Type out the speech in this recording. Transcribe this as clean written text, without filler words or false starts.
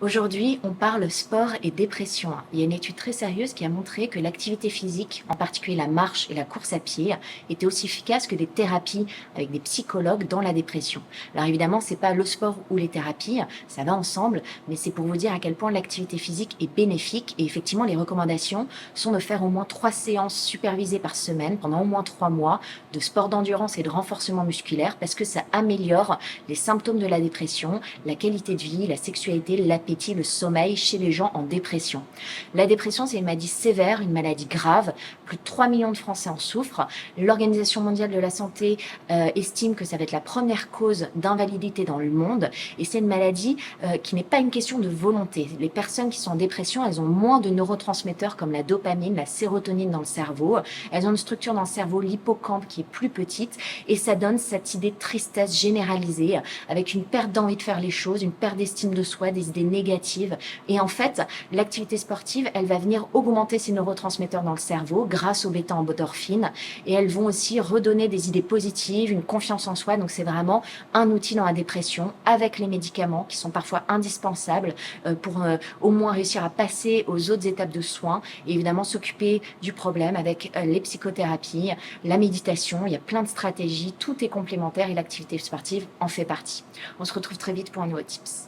Aujourd'hui, on parle sport et dépression. Il y a une étude très sérieuse qui a montré que l'activité physique, en particulier la marche et la course à pied, était aussi efficace que des thérapies avec des psychologues dans la dépression. Alors évidemment, c'est pas le sport ou les thérapies, ça va ensemble, mais c'est pour vous dire à quel point l'activité physique est bénéfique. Et effectivement, les recommandations sont de faire au moins 3 séances supervisées par semaine pendant au moins 3 mois de sport d'endurance et de renforcement musculaire parce que ça améliore les symptômes de la dépression, la qualité de vie, la sexualité, l'appétit, le sommeil chez les gens en dépression. La dépression, c'est une maladie sévère, une maladie grave. Plus de 3 millions de Français en souffrent. L'Organisation mondiale de la santé estime que ça va être la première cause d'invalidité dans le monde. Et c'est une maladie qui n'est pas une question de volonté. Les personnes qui sont en dépression, elles ont moins de neurotransmetteurs comme la dopamine, la sérotonine dans le cerveau. Elles ont une structure dans le cerveau, l'hippocampe, qui est plus petite. Et ça donne cette idée de tristesse généralisée avec une perte d'envie de faire les choses, une perte d'estime de soi, des idées négatives. Et en fait, l'activité sportive, elle va venir augmenter ces neurotransmetteurs dans le cerveau grâce aux bêta-endorphines et elles vont aussi redonner des idées positives, une confiance en soi. Donc c'est vraiment un outil dans la dépression avec les médicaments qui sont parfois indispensables pour au moins réussir à passer aux autres étapes de soins et évidemment s'occuper du problème avec les psychothérapies, la méditation. Il y a plein de stratégies, tout est complémentaire et l'activité sportive en fait partie. On se retrouve très vite pour un nouveau tips.